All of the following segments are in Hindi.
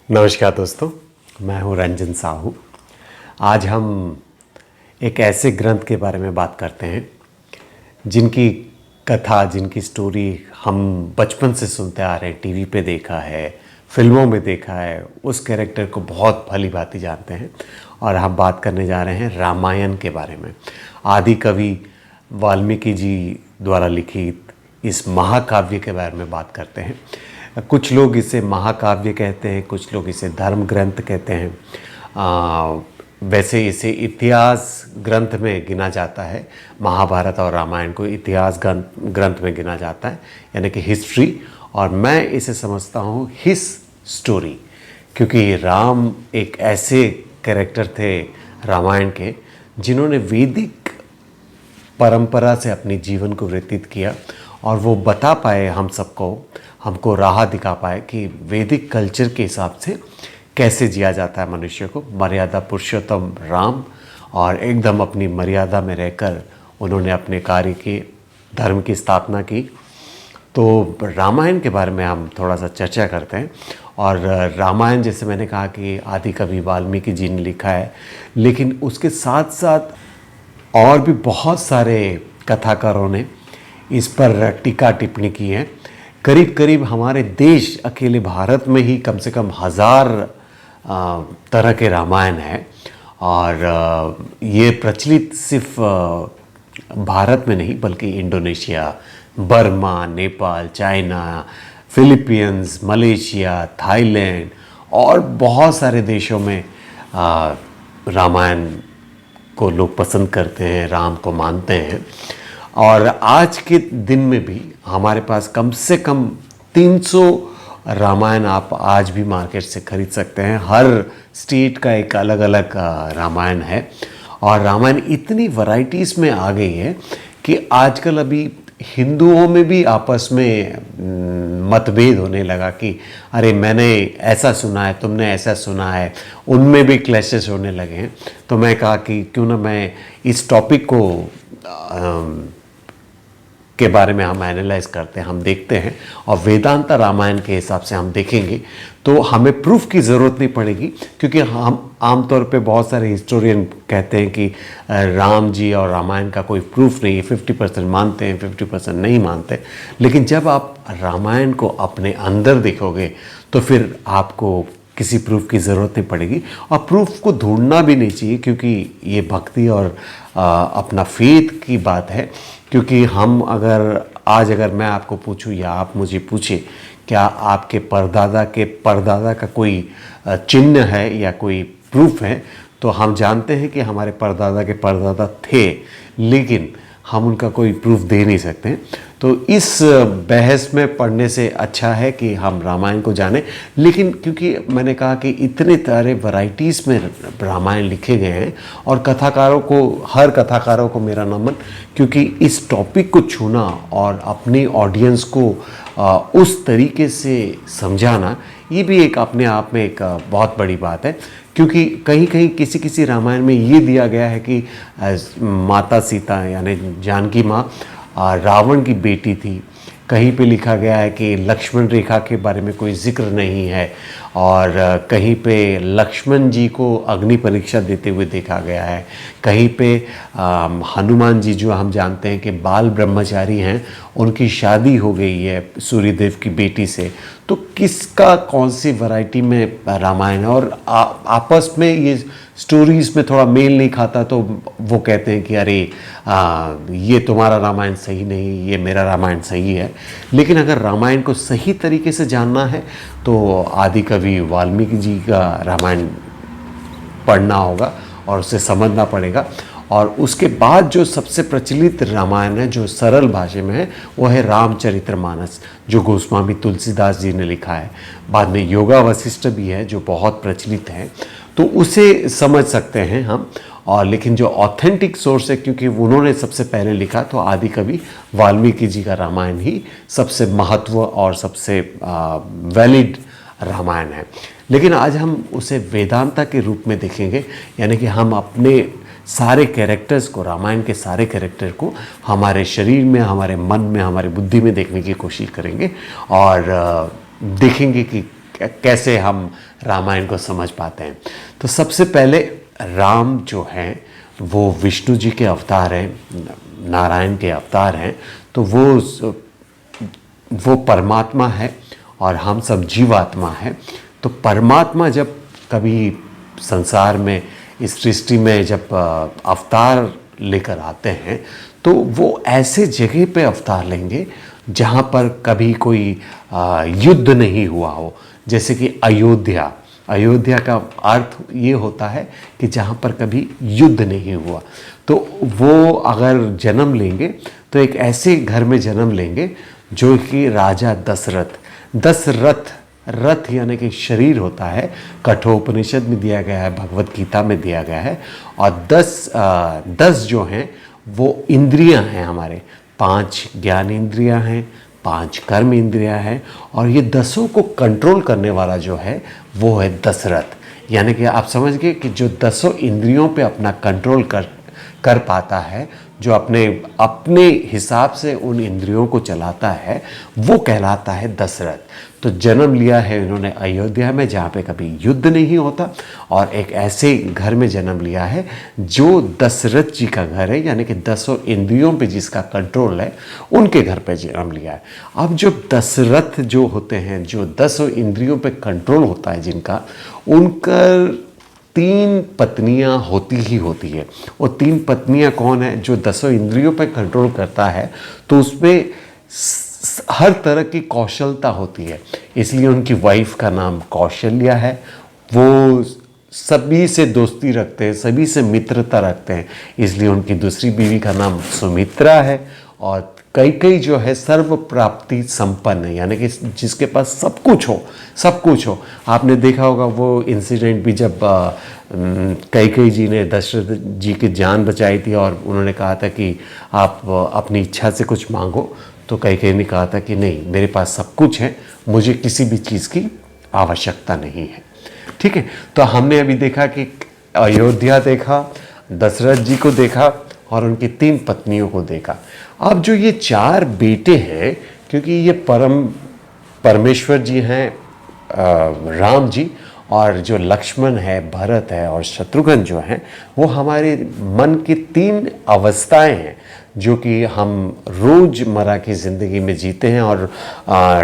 नमस्कार दोस्तों, मैं हूं रंजन साहू। आज हम एक ऐसे ग्रंथ के बारे में बात करते हैं जिनकी कथा, जिनकी स्टोरी हम बचपन से सुनते आ रहे हैं, टीवी पे देखा है, फिल्मों में देखा है, उस कैरेक्टर को बहुत भली भांति जानते हैं। और हम बात करने जा रहे हैं रामायण के बारे में। आदि कवि वाल्मीकि जी द्वारा लिखित इस महाकाव्य के बारे में बात करते हैं। कुछ लोग इसे महाकाव्य कहते हैं, कुछ लोग इसे धर्म ग्रंथ कहते हैं। वैसे इसे इतिहास ग्रंथ में गिना जाता है। महाभारत और रामायण को इतिहास ग्रंथ में गिना जाता है, यानी कि हिस्ट्री। और मैं इसे समझता हूँ हिस स्टोरी, क्योंकि राम एक ऐसे कैरेक्टर थे रामायण के जिन्होंने वैदिक परंपरा से अपने जीवन को व्यतीत किया और वो बता पाए हमको राह दिखा पाए कि वैदिक कल्चर के हिसाब से कैसे जिया जाता है मनुष्य को। मर्यादा पुरुषोत्तम राम, और एकदम अपनी मर्यादा में रहकर उन्होंने अपने कार्य की, धर्म की स्थापना की। तो रामायण के बारे में हम थोड़ा सा चर्चा करते हैं। और रामायण, जैसे मैंने कहा कि आदि कवि वाल्मीकि जी ने लिखा है, लेकिन उसके साथ साथ और भी बहुत सारे कथाकारों ने इस पर टीका टिप्पणी की है। करीब करीब हमारे देश, अकेले भारत में ही कम से कम 1000 तरह के रामायण हैं। और ये प्रचलित सिर्फ भारत में नहीं बल्कि Indonesia, Burma, Nepal, China, Philippines, Malaysia, Thailand और बहुत सारे देशों में रामायण को लोग पसंद करते हैं, राम को मानते हैं। और आज के दिन में भी हमारे पास कम से कम 300 रामायण आप आज भी मार्केट से खरीद सकते हैं। हर स्टेट का एक अलग अलग रामायण है। और रामायण इतनी वैरायटीज़ में आ गई है कि आजकल अभी हिंदुओं में भी आपस में मतभेद होने लगा कि अरे मैंने ऐसा सुना है, तुमने ऐसा सुना है, उनमें भी क्लैशेस होने लगे हैं। तो मैं कहा कि क्यों ना मैं इस टॉपिक को के बारे में हम एनालाइज करते हैं, हम देखते हैं। और वेदांता रामायण के हिसाब से हम देखेंगे तो हमें प्रूफ की ज़रूरत नहीं पड़ेगी, क्योंकि हम आमतौर पे बहुत सारे हिस्टोरियन कहते हैं कि राम जी और रामायण का कोई प्रूफ नहीं है, 50% मानते हैं, 50% नहीं मानते। लेकिन जब आप रामायण को अपने अंदर देखोगे तो फिर आपको किसी प्रूफ की ज़रूरत नहीं पड़ेगी। और प्रूफ को ढूंढना भी नहीं चाहिए, क्योंकि ये भक्ति और अपना फेथ की बात है। क्योंकि हम अगर मैं आपको पूछूं या आप मुझे पूछे, क्या आपके परदादा का कोई चिन्ह है या कोई प्रूफ है, तो हम जानते हैं कि हमारे परदादा के परदादा थे, लेकिन हम उनका कोई प्रूफ दे नहीं सकते। तो इस बहस में पढ़ने से अच्छा है कि हम रामायण को जानें। लेकिन क्योंकि मैंने कहा कि इतने सारे वैरायटीज़ में रामायण लिखे गए हैं, और हर कथाकारों को मेरा नमन, क्योंकि इस टॉपिक को छूना और अपनी ऑडियंस को उस तरीके से समझाना, ये भी एक अपने आप में एक बहुत बड़ी बात है। क्योंकि कहीं कहीं किसी रामायण में ये दिया गया है कि माता सीता यानी जानकी माँ रावण की बेटी थी। कहीं पे लिखा गया है कि लक्ष्मण रेखा के बारे में कोई जिक्र नहीं है, और कहीं पे लक्ष्मण जी को अग्नि परीक्षा देते हुए देखा गया है। कहीं पे हनुमान जी, जो हम जानते हैं कि बाल ब्रह्मचारी हैं, उनकी शादी हो गई है सूर्यदेव की बेटी से। तो किसका कौन सी वैरायटी में रामायण है, और आपस में ये स्टोरीज़ में थोड़ा मेल नहीं खाता, तो वो कहते हैं कि अरे ये तुम्हारा रामायण सही नहीं, ये मेरा रामायण सही है। लेकिन अगर रामायण को सही तरीके से जानना है तो आदि कवि वाल्मीकि जी का रामायण पढ़ना होगा और उसे समझना पड़ेगा। और उसके बाद जो सबसे प्रचलित रामायण है, जो सरल भाषा में है, वो है रामचरितमानस, जो गोस्वामी तुलसीदास जी ने लिखा है। बाद में योगा वशिष्ठ भी है जो बहुत प्रचलित है, तो उसे समझ सकते हैं हम। और लेकिन जो ऑथेंटिक सोर्स है, क्योंकि उन्होंने सबसे पहले लिखा, तो आदि कवि वाल्मीकि जी का रामायण ही सबसे महत्व और सबसे वैलिड रामायण है। लेकिन आज हम उसे वेदांता के रूप में देखेंगे, यानी कि हम अपने सारे कैरेक्टर्स को, रामायण के सारे कैरेक्टर को हमारे शरीर में, हमारे मन में, हमारी बुद्धि में देखने की कोशिश करेंगे और देखेंगे कि कैसे हम रामायण को समझ पाते हैं। तो सबसे पहले राम जो हैं वो विष्णु जी के अवतार हैं, नारायण के अवतार हैं। तो वो परमात्मा है और हम सब जीवात्मा है। तो परमात्मा जब कभी संसार में, इस सृष्टि में जब अवतार लेकर आते हैं तो वो ऐसे जगह पे अवतार लेंगे जहाँ पर कभी कोई युद्ध नहीं हुआ हो, जैसे कि अयोध्या। अयोध्या का अर्थ ये होता है कि जहाँ पर कभी युद्ध नहीं हुआ। तो वो अगर जन्म लेंगे तो एक ऐसे घर में जन्म लेंगे जो कि राजा दशरथ, रथ यानी कि शरीर होता है, कठोपनिषद में दिया गया है, भगवत गीता में दिया गया है। और 10 जो हैं वो इंद्रियां हैं हमारे, 5 ज्ञान इंद्रियां हैं, 5 कर्म इंद्रियां हैं, और ये 10 को कंट्रोल करने वाला जो है वो है दशरथ। यानी कि आप समझ गए कि जो 10 इंद्रियों पे अपना कंट्रोल कर पाता है, जो अपने हिसाब से उन इंद्रियों को चलाता है, वो कहलाता है दशरथ। तो जन्म लिया है इन्होंने अयोध्या में जहाँ पे कभी युद्ध नहीं होता, और एक ऐसे घर में जन्म लिया है जो दशरथ जी का घर है, यानी कि 10 इंद्रियों पे जिसका कंट्रोल है उनके घर पे जन्म लिया है। अब जो दशरथ जो होते हैं, जो 10 इंद्रियों पे कंट्रोल होता है जिनका, उनका 3 पत्नियां होती ही होती है। वो 3 पत्नियां कौन है? जो 10 इंद्रियों पे कंट्रोल करता है तो उसमें हर तरह की कौशलता होती है, इसलिए उनकी वाइफ का नाम कौशल्या है। वो सभी से दोस्ती रखते हैं, सभी से मित्रता रखते हैं, इसलिए उनकी दूसरी बीवी का नाम सुमित्रा है। और कई जो है सर्व प्राप्ति संपन्न है, यानी कि जिसके पास सब कुछ हो। आपने देखा होगा वो इंसिडेंट भी जब कई जी ने दशरथ जी की जान बचाई थी और उन्होंने कहा था कि आप अपनी इच्छा से कुछ मांगो, तो कई ने कहा था कि नहीं, मेरे पास सब कुछ है, मुझे किसी भी चीज़ की आवश्यकता नहीं है। ठीक है, तो हमने अभी देखा कि अयोध्या देखा, दशरथ जी को देखा और उनकी 3 पत्नियों को देखा। अब जो ये 4 बेटे हैं, क्योंकि ये परमेश्वर जी हैं, राम जी, और जो लक्ष्मण है, भरत है और शत्रुघ्न जो हैं, वो हमारे मन की 3 अवस्थाएं हैं जो कि हम रोज़मर्रा की ज़िंदगी में जीते हैं और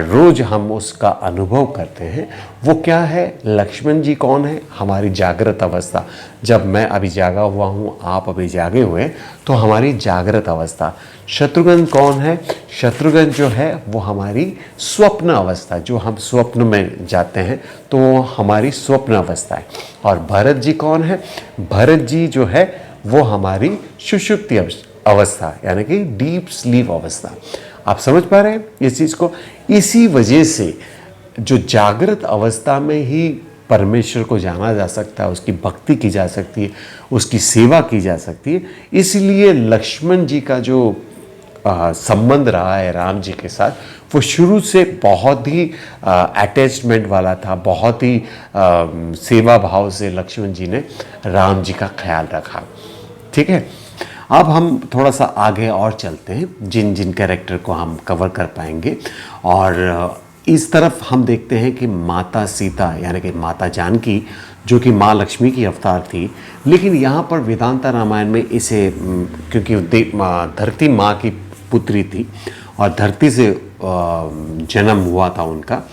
रोज़ हम उसका अनुभव करते हैं। वो क्या है? लक्ष्मण जी कौन है? हमारी जागृत अवस्था। जब मैं अभी जागा हुआ हूँ, आप अभी जागे हुए हैं, तो हमारी जागृत अवस्था। शत्रुघ्न कौन है? शत्रुघ्न जो है वो हमारी स्वप्न अवस्था, जो हम स्वप्न में जाते हैं तो वो हमारी स्वप्न अवस्था है। और भरत जी कौन है? भरत जी जो है वो हमारी सुषुप्ति अवस्था, यानी कि डीप स्लीप अवस्था। आप समझ पा रहे हैं इस चीज़ को? इसी वजह से जो जागृत अवस्था में ही परमेश्वर को जाना जा सकता है, उसकी भक्ति की जा सकती है, उसकी सेवा की जा सकती है। इसलिए लक्ष्मण जी का जो संबंध रहा है राम जी के साथ, वो शुरू से बहुत ही अटैचमेंट वाला था, बहुत ही सेवा भाव से लक्ष्मण जी ने राम जी का ख्याल रखा। ठीक है, अब हम थोड़ा सा आगे और चलते हैं, जिन जिन कैरेक्टर को हम कवर कर पाएंगे। और इस तरफ हम देखते हैं कि माता सीता, यानी कि माता जानकी, जो कि माँ लक्ष्मी की अवतार थी, लेकिन यहाँ पर वेदांता रामायण में इसे, क्योंकि धरती माँ की पुत्री थी और धरती से जन्म हुआ था उनका,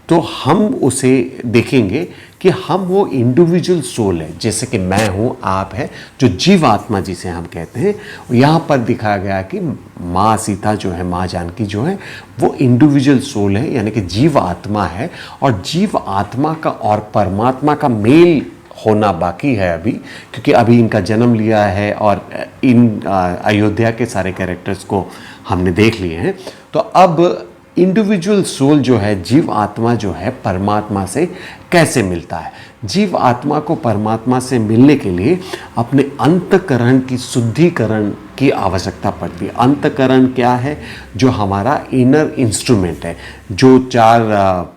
तो हम उसे देखेंगे कि हम वो इंडिविजुअल सोल है, जैसे कि मैं हूँ, आप है, जो जीव आत्मा जिसे हम कहते हैं। यहाँ पर दिखाया गया कि माँ सीता जो है, माँ जानकी जो है, वो इंडिविजुअल सोल है, यानी कि जीव आत्मा है। और जीव आत्मा का और परमात्मा का मेल होना बाकी है अभी, क्योंकि अभी इनका जन्म लिया है और इन अयोध्या के सारे कैरेक्टर्स को हमने देख लिए हैं। तो अब इंडिविजुअल सोल जो है, जीव आत्मा जो है, परमात्मा से कैसे मिलता है? जीव आत्मा को परमात्मा से मिलने के लिए अपने अंतकरण की शुद्धिकरण की आवश्यकता पड़ती है। अंतकरण क्या है? जो हमारा इनर इंस्ट्रूमेंट है, जो 4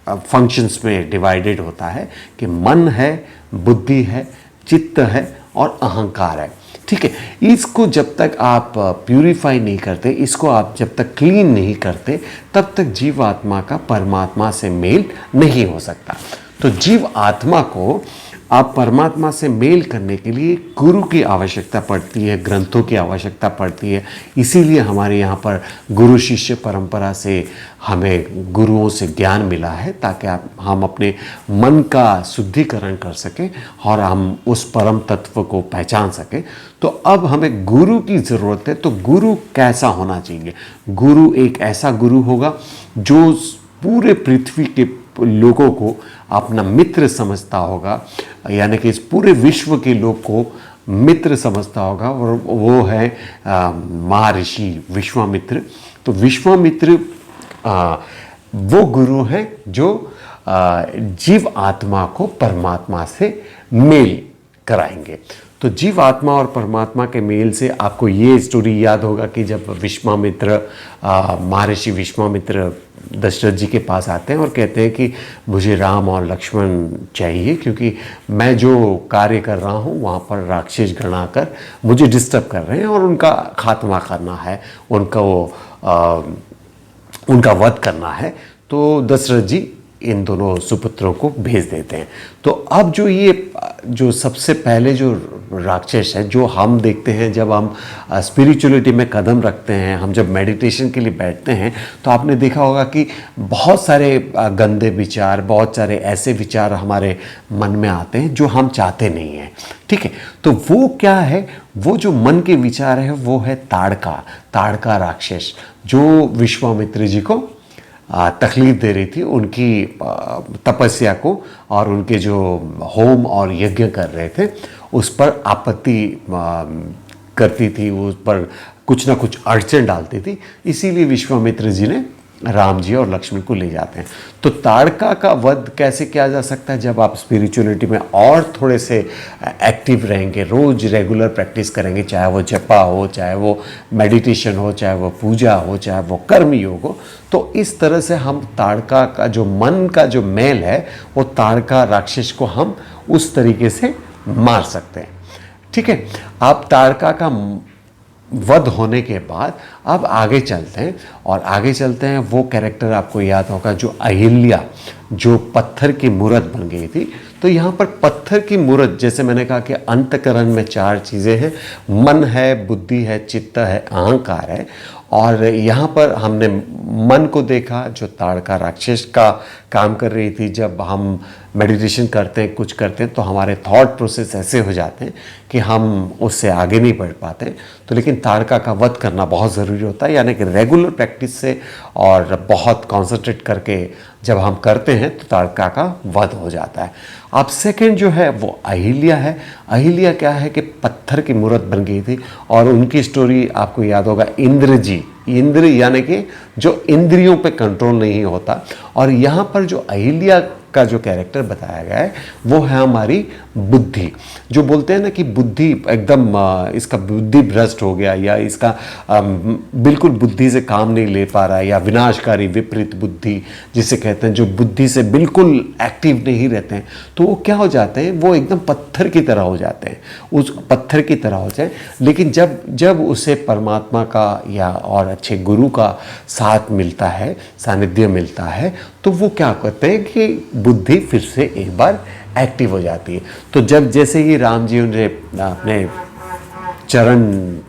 फंक्शंस में डिवाइडेड होता है कि मन है, बुद्धि है, चित्त है और अहंकार है। ठीक है, इसको जब तक आप प्यूरिफाई नहीं करते, इसको आप जब तक क्लीन नहीं करते, तब तक जीव आत्मा का परमात्मा से मेल नहीं हो सकता। तो जीव आत्मा को आप परमात्मा से मेल करने के लिए गुरु की आवश्यकता पड़ती है, ग्रंथों की आवश्यकता पड़ती है। इसीलिए हमारे यहाँ पर गुरु शिष्य परंपरा से हमें गुरुओं से ज्ञान मिला है, ताकि हम अपने मन का शुद्धिकरण कर सकें और हम उस परम तत्व को पहचान सकें। तो अब हमें गुरु की ज़रूरत है। तो गुरु कैसा होना चाहिए? गुरु एक ऐसा गुरु होगा जो पूरे पृथ्वी के लोगों को अपना मित्र समझता होगा, यानी कि इस पूरे विश्व के लोग को मित्र समझता होगा, और वो है महर्षि विश्वामित्र। तो विश्वामित्र वो गुरु हैं जो जीव आत्मा को परमात्मा से मेल कराएंगे। तो जीव आत्मा और परमात्मा के मेल से आपको ये स्टोरी याद होगा कि जब विश्वामित्र महर्षि विश्वामित्र दशरथ जी के पास आते हैं और कहते हैं कि मुझे राम और लक्ष्मण चाहिए, क्योंकि मैं जो कार्य कर रहा हूँ वहाँ पर राक्षस गण आकर मुझे डिस्टर्ब कर रहे हैं और उनका खात्मा करना है, उनका वध करना है। तो दशरथ जी इन दोनों सुपुत्रों को भेज देते हैं। तो अब जो सबसे पहले जो राक्षस है, जो हम देखते हैं जब हम स्पिरिचुअलिटी में कदम रखते हैं, हम जब मेडिटेशन के लिए बैठते हैं, तो आपने देखा होगा कि बहुत सारे गंदे विचार, बहुत सारे ऐसे विचार हमारे मन में आते हैं जो हम चाहते नहीं हैं। ठीक है, तो वो क्या है? वो जो मन के विचार है वो है ताड़का राक्षस, जो विश्वामित्र जी को तकलीफ दे रही थी, उनकी तपस्या को और उनके जो होम और यज्ञ कर रहे थे उस पर आपत्ति करती थी, उस पर कुछ ना कुछ अड़चन डालती थी। इसीलिए विश्वामित्र जी ने राम जी और लक्ष्मण को ले जाते हैं। तो ताड़का का वध कैसे किया जा सकता है? जब आप स्पिरिचुअलिटी में और थोड़े से एक्टिव रहेंगे, रोज रेगुलर प्रैक्टिस करेंगे, चाहे वो जपा हो, चाहे वो मेडिटेशन हो, चाहे वो पूजा हो, चाहे वो कर्म योग हो, तो इस तरह से हम ताड़का का जो मन का जो मैल है, वो ताड़का राक्षस को हम उस तरीके से मार सकते हैं। ठीक है, आप ताड़का का वध होने के बाद अब आगे चलते हैं, और आगे चलते हैं वो कैरेक्टर आपको याद होगा जो अहिल्या, जो पत्थर की मूर्त बन गई थी। तो यहाँ पर पत्थर की मूर्त, जैसे मैंने कहा कि अंतकरण में 4 चीज़ें हैं, मन है, बुद्धि है, चित्त है, अहंकार है। और यहाँ पर हमने मन को देखा जो ताड़का राक्षस का काम कर रही थी। जब हम मेडिटेशन करते हैं, कुछ करते हैं, तो हमारे थॉट प्रोसेस ऐसे हो जाते हैं कि हम उससे आगे नहीं बढ़ पाते। तो लेकिन ताड़का का वध करना बहुत ज़रूरी होता है, यानी कि रेगुलर प्रैक्टिस से और बहुत कॉन्सेंट्रेट करके जब हम करते हैं तो ताड़का का वध हो जाता है। अब सेकंड जो है वो अहिल्या है। अहिल्या क्या है कि पत्थर की मूर्त बन गई थी, और उनकी स्टोरी आपको याद होगा, इंद्र यानी कि जो इंद्रियों पे कंट्रोल नहीं होता। और यहाँ पर जो अहिल्या का जो कैरेक्टर बताया गया है वो है हमारी बुद्धि। जो बोलते हैं ना कि बुद्धि एकदम इसका बुद्धि भ्रष्ट हो गया, या इसका बिल्कुल बुद्धि से काम नहीं ले पा रहा है, या विनाशकारी विपरीत बुद्धि जिसे कहते हैं, जो बुद्धि से बिल्कुल एक्टिव नहीं रहते हैं, तो वो क्या हो जाते हैं? वो एकदम पत्थर की तरह हो जाते हैं, उस पत्थर की तरह हो जाए। लेकिन जब उसे परमात्मा का या और अच्छे गुरु का साथ मिलता है, सानिध्य मिलता है, तो वो क्या करते हैं कि बुद्धि फिर से एक बार एक्टिव हो जाती है। तो जब जैसे ही राम जी उन्हें अपने चरण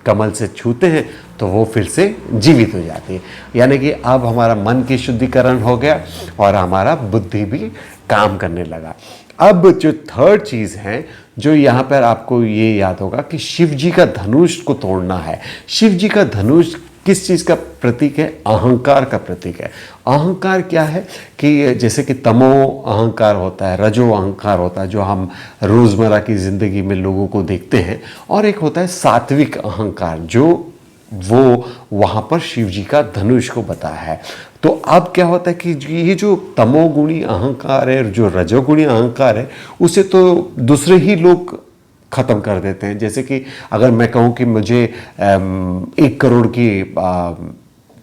कमल से छूते हैं तो वो फिर से जीवित हो जाती है, यानी कि अब हमारा मन की शुद्धिकरण हो गया और हमारा बुद्धि भी काम करने लगा। अब जो थर्ड चीज़ है जो यहाँ पर आपको ये याद होगा कि शिव जी का धनुष को तोड़ना है। शिव जी का धनुष किस चीज़ का प्रतीक है? अहंकार का प्रतीक है। अहंकार क्या है कि जैसे कि तमो अहंकार होता है, रजो अहंकार होता है जो हम रोज़मर्रा की ज़िंदगी में लोगों को देखते हैं, और एक होता है सात्विक अहंकार जो वो वहाँ पर शिव जी का धनुष को बताया है। तो अब क्या होता है कि ये जो तमोगुणी अहंकार है, जो रजोगुणी अहंकार है, उसे तो दूसरे ही लोग ख़त्म कर देते हैं। जैसे कि अगर मैं कहूँ कि मुझे 1 करोड़ की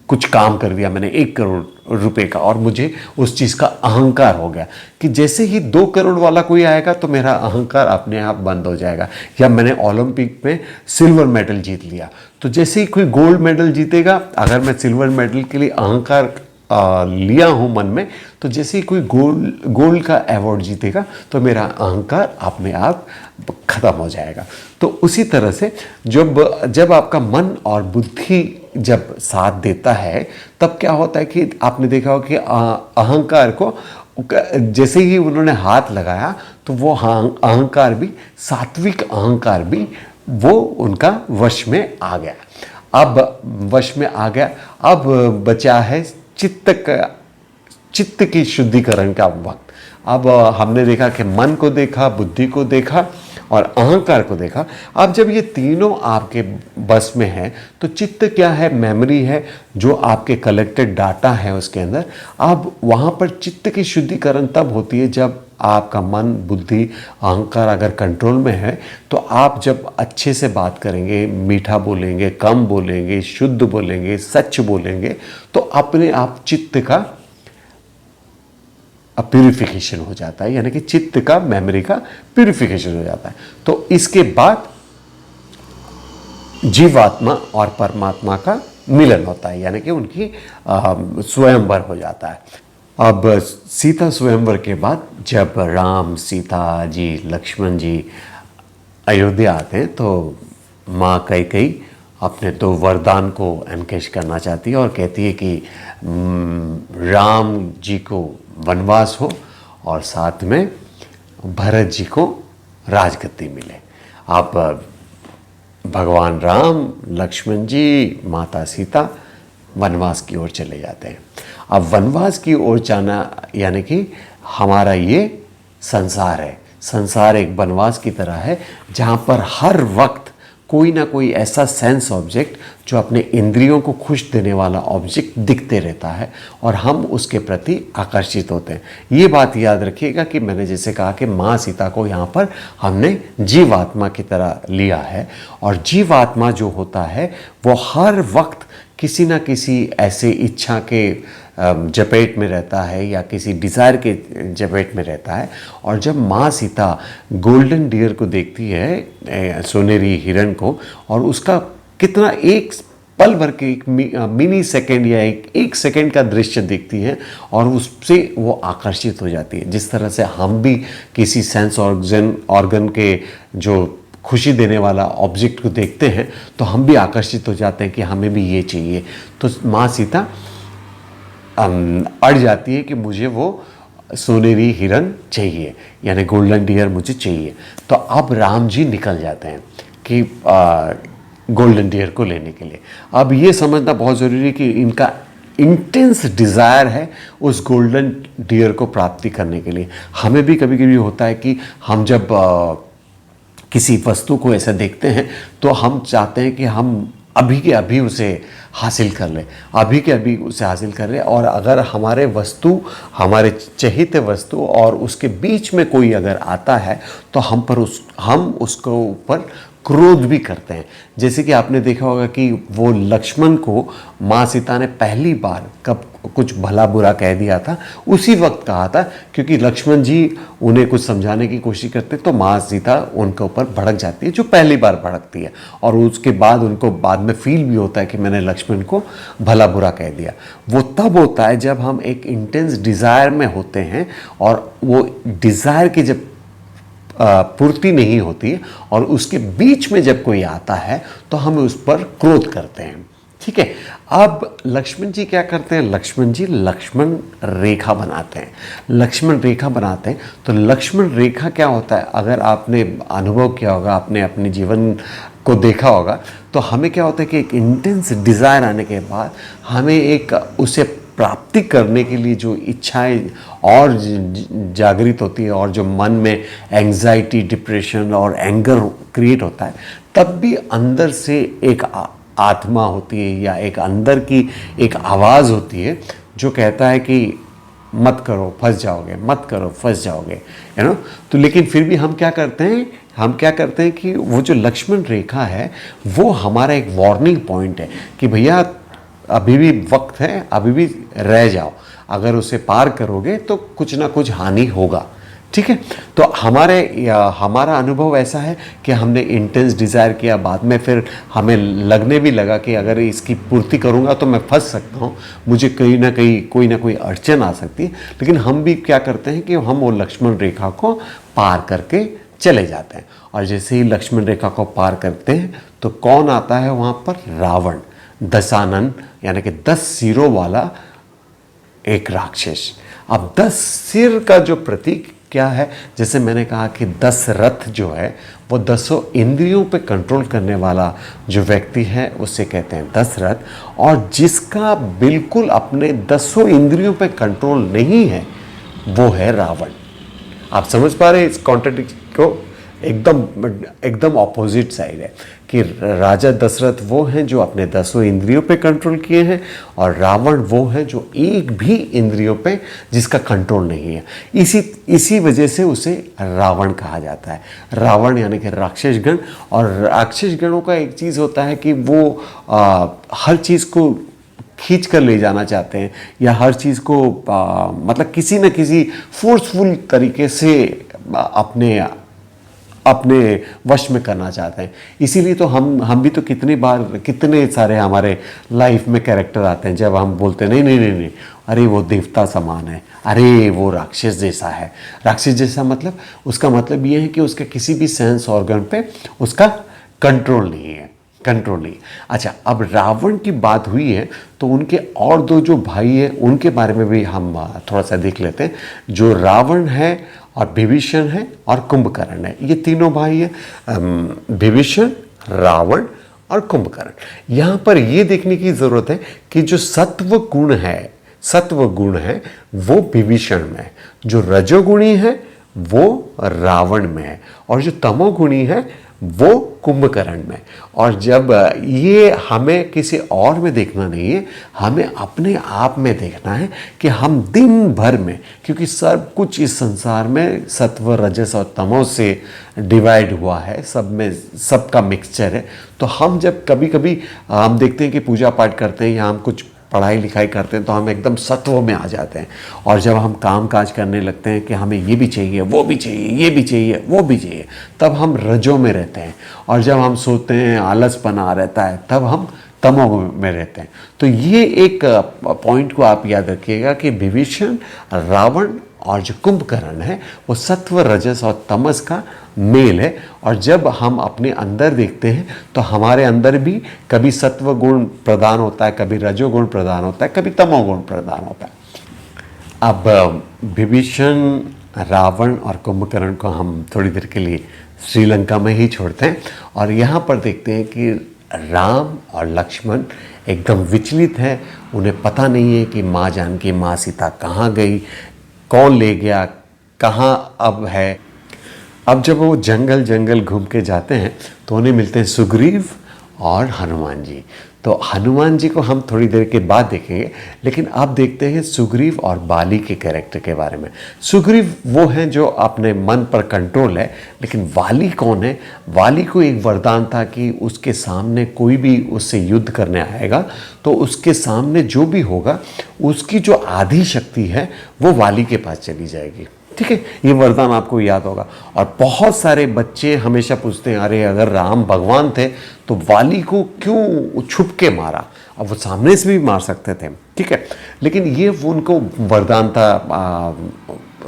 कुछ काम कर दिया मैंने, 1 करोड़ रुपए का, और मुझे उस चीज़ का अहंकार हो गया कि जैसे ही 2 करोड़ वाला कोई आएगा तो मेरा अहंकार अपने आप बंद हो जाएगा। या मैंने ओलंपिक में सिल्वर मेडल जीत लिया, तो जैसे ही कोई गोल्ड मेडल जीतेगा, अगर मैं सिल्वर मेडल के लिए अहंकार लिया हूँ मन में, तो जैसे ही कोई गोल्ड का अवार्ड जीतेगा तो मेरा अहंकार अपने आप खत्म हो जाएगा। तो उसी तरह से जब आपका मन और बुद्धि जब साथ देता है, तब क्या होता है कि आपने देखा हो कि अहंकार को जैसे ही उन्होंने हाथ लगाया तो वो अहंकार भी, सात्विक अहंकार भी, वो उनका वश में आ गया। अब वश में आ गया, अब बचा है चित्त की शुद्धिकरण का वक्त। अब हमने देखा कि मन को देखा, बुद्धि को देखा और अहंकार को देखा। अब जब ये तीनों आपके बस में है तो चित्त क्या है? मेमोरी है, जो आपके कलेक्टेड डाटा है उसके अंदर। अब वहाँ पर चित्त की शुद्धिकरण तब होती है जब आपका मन, बुद्धि, अहंकार अगर कंट्रोल में है, तो आप जब अच्छे से बात करेंगे, मीठा बोलेंगे, कम बोलेंगे, शुद्ध बोलेंगे, सच बोलेंगे, तो अपने आप चित्त का प्यूरिफिकेशन हो जाता है, यानी कि चित्त का, मेमोरी का प्यूरिफिकेशन हो जाता है। तो इसके बाद जीवात्मा और परमात्मा का मिलन होता है, यानी कि उनकी स्वयंवर हो जाता है। अब सीता स्वयंवर के बाद जब राम, सीता जी, लक्ष्मण जी अयोध्या आते हैं, तो माँ कैकेयी अपने 2 वरदान को एनकेश करना चाहती है और कहती है कि राम जी को वनवास हो और साथ में भरत जी को राजगद्दी मिले। अब भगवान राम, लक्ष्मण जी, माता सीता वनवास की ओर चले जाते हैं। अब वनवास की ओर जाना यानी कि हमारा ये संसार है। संसार एक वनवास की तरह है जहाँ पर हर वक्त कोई ना कोई ऐसा सेंस ऑब्जेक्ट जो अपने इंद्रियों को खुश देने वाला ऑब्जेक्ट दिखते रहता है और हम उसके प्रति आकर्षित होते हैं। ये बात याद रखिएगा कि मैंने जैसे कहा कि माँ सीता को यहाँ पर हमने जीवात्मा की तरह लिया है, और जीवात्मा जो होता है वो हर वक्त किसी ना किसी ऐसे इच्छा के जपेट में रहता है या किसी डिज़ायर के जपेट में रहता है। और जब माँ सीता गोल्डन डियर को देखती है, सोनेरी हिरण को, और उसका कितना एक पल भर के एक मिनी सेकेंड या एक सेकेंड का दृश्य देखती है और उससे वो आकर्षित हो जाती है। जिस तरह से हम भी किसी सेंस ऑर्गन के जो खुशी देने वाला ऑब्जेक्ट को देखते हैं तो हम भी आकर्षित हो जाते हैं कि हमें भी ये चाहिए। तो माँ सीता अड़ जाती है कि मुझे वो सोनेरी हिरन चाहिए, यानी गोल्डन डियर मुझे चाहिए। तो अब राम जी निकल जाते हैं कि गोल्डन डियर को लेने के लिए। अब ये समझना बहुत ज़रूरी है कि इनका इंटेंस डिज़ायर है उस गोल्डन डियर को प्राप्ति करने के लिए। हमें भी कभी कभी होता है कि हम जब किसी वस्तु को ऐसा देखते हैं तो हम चाहते हैं कि हम अभी के अभी उसे हासिल कर लें, अभी के अभी उसे हासिल कर लें। और अगर हमारे चहित वस्तु और उसके बीच में कोई अगर आता है तो हम उसको ऊपर क्रोध भी करते हैं। जैसे कि आपने देखा होगा कि वो लक्ष्मण को माँ सीता ने पहली बार कब कुछ भला बुरा कह दिया था, उसी वक्त कहा था, क्योंकि लक्ष्मण जी उन्हें कुछ समझाने की कोशिश करते तो माँ सीता उनके ऊपर भड़क जाती है, जो पहली बार भड़कती है। और उसके बाद उनको बाद में फील भी होता है कि मैंने लक्ष्मण को भला बुरा कह दिया। वो तब होता है जब हम एक इंटेंस डिज़ायर में होते हैं और वो डिज़ायर की जब पूर्ति नहीं होती है और उसके बीच में जब कोई आता है तो हम उस पर क्रोध करते हैं। ठीक है। अब लक्ष्मण जी क्या करते हैं? लक्ष्मण जी लक्ष्मण रेखा बनाते हैं। लक्ष्मण रेखा बनाते हैं तो लक्ष्मण रेखा क्या होता है? अगर आपने अनुभव किया होगा, आपने अपने जीवन को देखा होगा, तो हमें क्या होता है कि एक इंटेंस डिज़ायर आने के बाद हमें एक उसे प्राप्ति करने के लिए जो इच्छाएं और जागृत होती है और जो मन में एंग्जाइटी, डिप्रेशन और एंगर क्रिएट होता है, तब भी अंदर से एक आत्मा होती है या एक अंदर की एक आवाज़ होती है जो कहता है कि मत करो फंस जाओगे, मत करो फंस जाओगे, है ना। तो लेकिन फिर भी हम क्या करते हैं कि वो जो लक्ष्मण रेखा है वो हमारा एक वार्निंग पॉइंट है कि भैया अभी भी वक्त है, अभी भी रह जाओ, अगर उसे पार करोगे तो कुछ ना कुछ हानि होगा। ठीक है, तो हमारा अनुभव ऐसा है कि हमने इंटेंस डिज़ायर किया, बाद में फिर हमें लगने भी लगा कि अगर इसकी पूर्ति करूँगा तो मैं फंस सकता हूँ, मुझे कहीं ना कहीं कोई ना कोई अड़चन आ सकती है। लेकिन हम भी क्या करते हैं कि हम वो लक्ष्मण रेखा को पार करके चले जाते हैं, और जैसे ही लक्ष्मण रेखा को पार करते हैं तो कौन आता है वहाँ पर? रावण, दशानन, यानी कि 10 सिरों वाला एक राक्षस। अब 10 सिर का जो प्रतीक क्या है? जैसे मैंने कहा कि 10 रथ जो है वो 10 इंद्रियों पे कंट्रोल करने वाला जो व्यक्ति है उसे कहते हैं 10 रथ, और जिसका बिल्कुल अपने 10 इंद्रियों पे कंट्रोल नहीं है वो है रावण। आप समझ पा रहे हैं इस कॉन्ट्रडिक्शन को? एकदम ऑपोजिट साइड है कि राजा दशरथ वो हैं जो अपने 10 इंद्रियों पे कंट्रोल किए हैं, और रावण वो है जो एक भी इंद्रियों पे जिसका कंट्रोल नहीं है। इसी वजह से उसे रावण कहा जाता है। रावण यानी कि राक्षस गण, और राक्षस गणों का एक चीज़ होता है कि वो हर चीज़ को खींच कर ले जाना चाहते हैं, या हर चीज़ को मतलब किसी न किसी फोर्सफुल तरीके से अपने वश में करना चाहते हैं। इसीलिए तो हम भी तो कितने सारे हमारे लाइफ में कैरेक्टर आते हैं जब हम बोलते हैं नहीं नहीं नहीं नहीं, अरे वो देवता समान है, अरे वो राक्षस जैसा है। राक्षस जैसा मतलब, उसका मतलब ये है कि उसके किसी भी सेंस ऑर्गन पे उसका कंट्रोल नहीं है, कंट्रोल नहीं। अच्छा, अब रावण की बात हुई है तो उनके और 2 जो भाई हैं उनके बारे में भी हम थोड़ा सा देख लेते हैं। जो रावण है और विभीषण है और कुंभकर्ण है, ये तीनों भाई हैं, विभीषण, रावण और कुंभकर्ण। यहाँ पर ये देखने की ज़रूरत है कि जो सत्व गुण है वो विभीषण में है, जो रजोगुणी है वो रावण में है, और जो तमोगुणी है वो कुंभकर्ण में। और जब ये हमें किसी और में देखना नहीं है, हमें अपने आप में देखना है कि हम दिन भर में, क्योंकि सब कुछ इस संसार में सत्व, रजस और तमो से डिवाइड हुआ है, सब में सबका मिक्सचर है। तो हम जब कभी कभी हम देखते हैं कि पूजा पाठ करते हैं या हम कुछ पढ़ाई लिखाई करते हैं तो हम एकदम सत्व में आ जाते हैं, और जब हम काम काज करने लगते हैं कि हमें ये भी चाहिए, वो भी चाहिए, ये भी चाहिए, वो भी चाहिए, तब हम रजों में रहते हैं। और जब हम सोते हैं, आलसपना रहता है, तब हम तमो में रहते हैं। तो ये एक पॉइंट को आप याद रखिएगा कि विभीषण, रावण और जो कुंभकर्ण है वो सत्व, रजस और तमस का मेल है। और जब हम अपने अंदर देखते हैं तो हमारे अंदर भी कभी सत्व गुण प्रदान होता है, कभी रजोगुण प्रदान होता है, कभी तमोगुण प्रदान होता है। अब विभीषण, रावण और कुंभकर्ण को हम थोड़ी देर के लिए श्रीलंका में ही छोड़ते हैं, और यहाँ पर देखते हैं कि राम और लक्ष्मण एकदम विचलित हैं। उन्हें पता नहीं है कि माँ जानकी, माँ सीता कहाँ गई, कौन ले गया, कहाँ अब है। अब जब वो जंगल घूम के जाते हैं तो उन्हें मिलते हैं सुग्रीव और हनुमान जी। तो हनुमान जी को हम थोड़ी देर के बाद देखेंगे, लेकिन अब देखते हैं सुग्रीव और बाली के कैरेक्टर के बारे में। सुग्रीव वो हैं जो अपने मन पर कंट्रोल है, लेकिन वाली कौन है? वाली को एक वरदान था कि उसके सामने कोई भी उससे युद्ध करने आएगा तो उसके सामने जो भी होगा उसकी जो आधी शक्ति है वो वाली के पास चली जाएगी। ठीक है, ये वरदान आपको याद होगा। और बहुत सारे बच्चे हमेशा पूछते हैं, अरे अगर राम भगवान थे तो वाली को क्यों छुप के मारा? अब वो सामने से भी मार सकते थे, ठीक है, लेकिन ये उनको वरदान था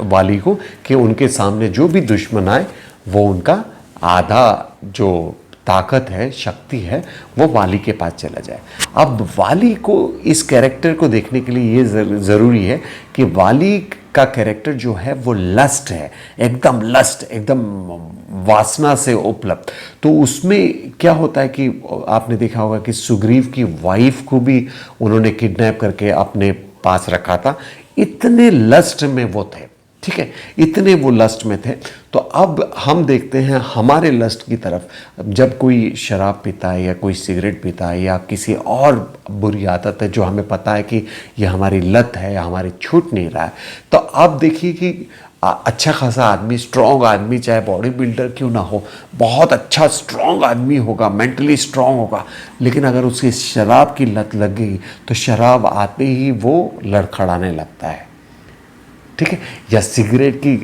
वाली को कि उनके सामने जो भी दुश्मन आए वो उनका आधा जो ताकत है, शक्ति है, वो वाली के पास चला जाए। अब वाली को, इस कैरेक्टर को देखने के लिए ये ज़रूरी है कि वाली का कैरेक्टर जो है वो लस्ट है, एकदम लस्ट, एकदम वासना से उपलब्ध। तो उसमें क्या होता है कि आपने देखा होगा कि सुग्रीव की वाइफ को भी उन्होंने किडनैप करके अपने पास रखा था। इतने लस्ट में वो थे, ठीक है, इतने वो लस्ट में थे। तो अब हम देखते हैं हमारे लस्ट की तरफ, जब कोई शराब पीता है या कोई सिगरेट पीता है या किसी और बुरी आदत है जो हमें पता है कि ये हमारी लत है या हमारी छूट नहीं रहा है, तो आप देखिए कि अच्छा खासा आदमी, स्ट्रॉन्ग आदमी, चाहे बॉडी बिल्डर क्यों ना हो, बहुत अच्छा स्ट्रॉन्ग आदमी होगा, मेंटली स्ट्रॉन्ग होगा, लेकिन अगर उसकी शराब की लत लग गई तो शराब आते ही वो लड़खड़ाने लगता है, ठीक है, या सिगरेट की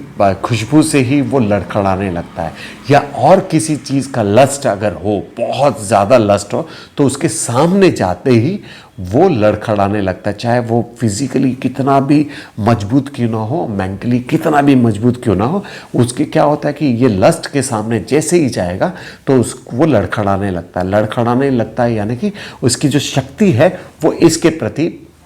खुशबू से ही वो लड़खड़ाने लगता है, या और किसी चीज़ का लस्ट अगर हो, बहुत ज़्यादा लस्ट हो, तो उसके सामने जाते ही वो लड़खड़ाने लगता है, चाहे वो फिजिकली कितना भी मजबूत क्यों ना हो, मेंटली कितना भी मजबूत क्यों ना हो, उसके क्या होता है कि ये लस्ट के सामने जैसे ही जाएगा तो वो लड़खड़ाने लगता है, लड़खड़ाने लगता है, यानी कि उसकी जो शक्ति है वो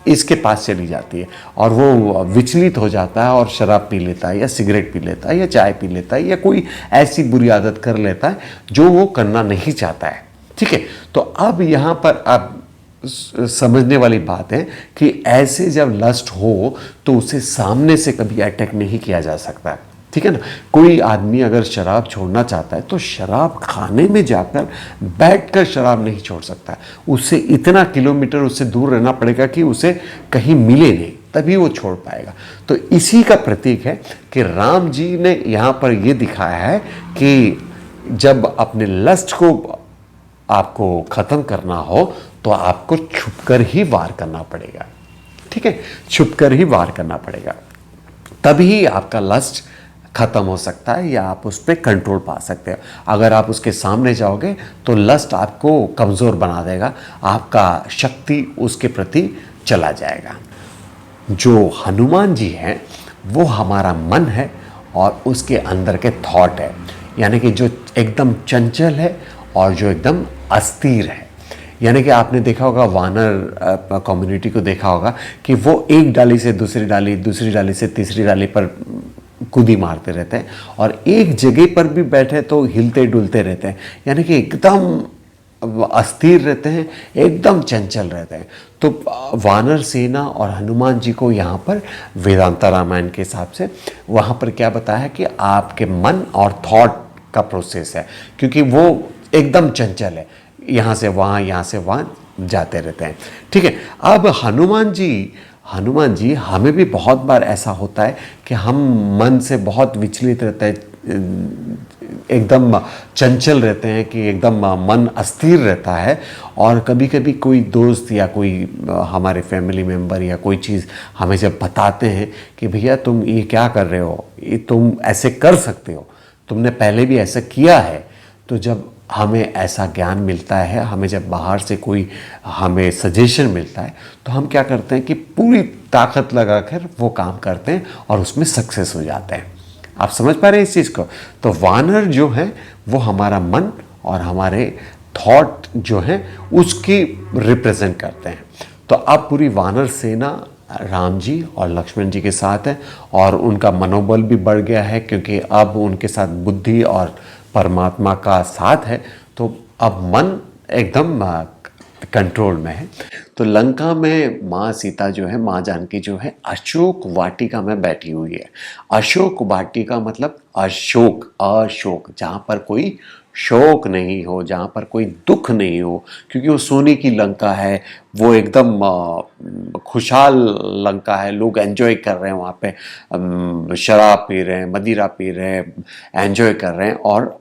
इसके पास चली जाती है और वो विचलित हो जाता है और शराब पी लेता है, या सिगरेट पी लेता है, या चाय पी लेता है, या कोई ऐसी बुरी आदत कर लेता है जो वो करना नहीं चाहता है, ठीक है। तो अब यहाँ पर अब समझने वाली बात है कि ऐसे जब लस्ट हो तो उसे सामने से कभी अटैक नहीं किया जा सकता है, ठीक है ना। कोई आदमी अगर शराब छोड़ना चाहता है तो शराब खाने में जाकर बैठकर शराब नहीं छोड़ सकता, उसे इतना किलोमीटर उससे दूर रहना पड़ेगा कि उसे कहीं मिले नहीं, तभी वो छोड़ पाएगा। तो इसी का प्रतीक है कि राम जी ने यहाँ पर ये दिखाया है कि जब अपने लस्ट को आपको ख़त्म करना हो तो आपको छुपकर ही वार करना पड़ेगा, ठीक है, छुपकर ही वार करना पड़ेगा, तभी आपका लस्ट ख़त्म हो सकता है या आप उस पर कंट्रोल पा सकते हो। अगर आप उसके सामने जाओगे तो लस्ट आपको कमज़ोर बना देगा, आपका शक्ति उसके प्रति चला जाएगा। जो हनुमान जी हैं वो हमारा मन है और उसके अंदर के थॉट है, यानी कि जो एकदम चंचल है और जो एकदम अस्थिर है। यानी कि आपने देखा होगा वानर कम्युनिटी को देखा होगा कि वो एक डाली से दूसरी डाली, दूसरी डाली से तीसरी डाली पर कूदी मारते रहते हैं और एक जगह पर भी बैठे तो हिलते डुलते रहते हैं, यानी कि एकदम अस्थिर रहते हैं, एकदम चंचल रहते हैं। तो वानर सेना और हनुमान जी को यहाँ पर वेदांता रामायण के हिसाब से वहाँ पर क्या बताया है कि आपके मन और थॉट का प्रोसेस है, क्योंकि वो एकदम चंचल है, यहाँ से वहाँ जाते रहते हैं, ठीक है। अब हनुमान जी हमें भी बहुत बार ऐसा होता है कि हम मन से बहुत विचलित रहते हैं, एकदम चंचल रहते हैं, कि एकदम मन अस्थिर रहता है, और कभी कभी कोई दोस्त या कोई हमारे फैमिली मेम्बर या कोई चीज़ हमें जब बताते हैं कि भैया तुम ये क्या कर रहे हो, ये तुम ऐसे कर सकते हो, तुमने पहले भी ऐसा किया है, तो जब हमें ऐसा ज्ञान मिलता है, हमें जब बाहर से कोई हमें सजेशन मिलता है, तो हम क्या करते हैं कि पूरी ताकत लगाकर वो काम करते हैं और उसमें सक्सेस हो जाते हैं। आप समझ पा रहे हैं इस चीज़ को। तो वानर जो है वो हमारा मन और हमारे थॉट जो हैं उसकी रिप्रेजेंट करते हैं। तो अब पूरी वानर सेना राम जी और लक्ष्मण जी के साथ है और उनका मनोबल भी बढ़ गया है, क्योंकि अब उनके साथ बुद्धि और परमात्मा का साथ है, तो अब मन एकदम कंट्रोल में है। तो लंका में माँ सीता जो है, माँ जानकी जो है, अशोक वाटिका में बैठी हुई है। अशोक वाटिका मतलब अशोक, जहाँ पर कोई शोक नहीं हो, जहाँ पर कोई दुख नहीं हो, क्योंकि वो सोने की लंका है, वो एकदम खुशहाल लंका है, लोग एंजॉय कर रहे हैं वहाँ पे, शराब पी रहे हैं, मदिरा पी रहे हैं, एंजॉय कर रहे हैं, और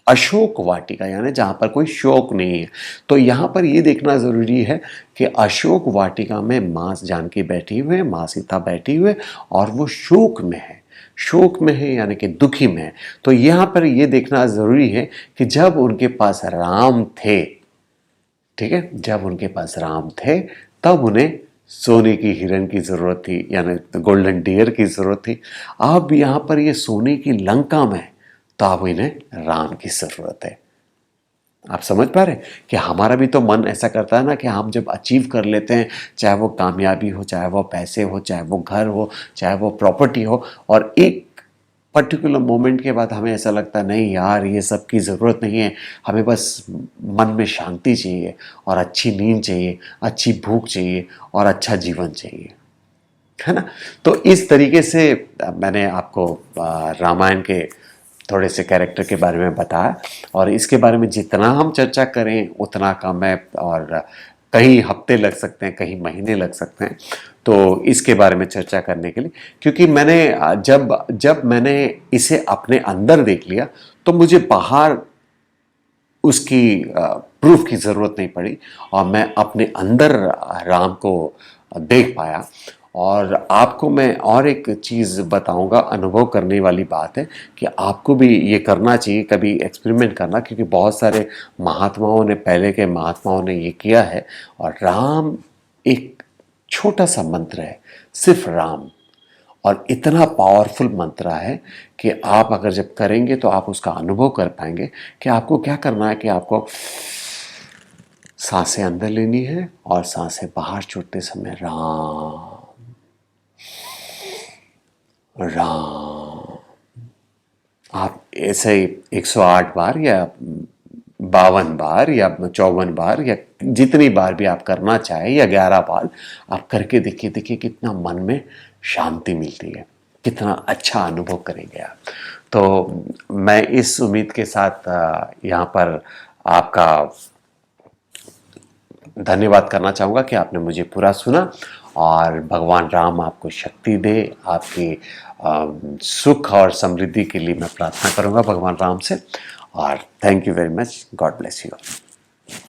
अशोक वाटिका यानी जहाँ पर कोई शोक नहीं है। तो यहाँ पर ये देखना ज़रूरी है कि अशोक वाटिका में माँ जानकी बैठी हुई है, माँ सीता बैठी हुई है, और वो शोक में है यानी कि दुखी में है। तो यहाँ पर ये देखना ज़रूरी है कि जब उनके पास राम थे, ठीक है, जब उनके पास राम थे तब उन्हें सोने की हिरन की ज़रूरत थी, यानी गोल्डन डियर की ज़रूरत थी। अब यहाँ पर ये सोने की लंका में, तो अब इन्हें राम की ज़रूरत है। आप समझ पा रहे हैं कि हमारा भी तो मन ऐसा करता है ना कि हम जब अचीव कर लेते हैं, चाहे वो कामयाबी हो, चाहे वो पैसे हो, चाहे वो घर हो, चाहे वो प्रॉपर्टी हो, और एक पर्टिकुलर मोमेंट के बाद हमें ऐसा लगता है नहीं यार ये सब की ज़रूरत नहीं है, हमें बस मन में शांति चाहिए और अच्छी नींद चाहिए, अच्छी भूख चाहिए और अच्छा जीवन चाहिए, है ना। तो इस तरीके से मैंने आपको रामायण के थोड़े से कैरेक्टर के बारे में बताया, और इसके बारे में जितना हम चर्चा करें उतना कम है, और कहीं हफ्ते लग सकते हैं, कहीं महीने लग सकते हैं, तो इसके बारे में चर्चा करने के लिए। क्योंकि मैंने जब मैंने इसे अपने अंदर देख लिया तो मुझे बाहर उसकी प्रूफ की ज़रूरत नहीं पड़ी, और मैं अपने अंदर राम को देख पाया। और आपको मैं और एक चीज़ बताऊंगा, अनुभव करने वाली बात है कि आपको भी ये करना चाहिए, कभी एक्सपेरिमेंट करना, क्योंकि बहुत सारे महात्माओं ने, पहले के महात्माओं ने ये किया है। और राम एक छोटा सा मंत्र है, सिर्फ राम, और इतना पावरफुल मंत्र है कि आप अगर जब करेंगे तो आप उसका अनुभव कर पाएंगे कि आपको क्या करना है। कि आपको सांसें अंदर लेनी है और सांसें बाहर छोड़ते समय राम राम। आप ऐसे ही 108 बार या 52 बार या 54 बार या जितनी बार भी आप करना चाहे, या 11 बार आप करके देखिए, देखिए कितना मन में शांति मिलती है, कितना अच्छा अनुभव करेंगे आप। तो मैं इस उम्मीद के साथ यहाँ पर आपका धन्यवाद करना चाहूँगा कि आपने मुझे पूरा सुना, और भगवान राम आपको शक्ति दे, आपकी सुख और समृद्धि के लिए मैं प्रार्थना करूँगा भगवान राम से। और thank you very much, God bless you.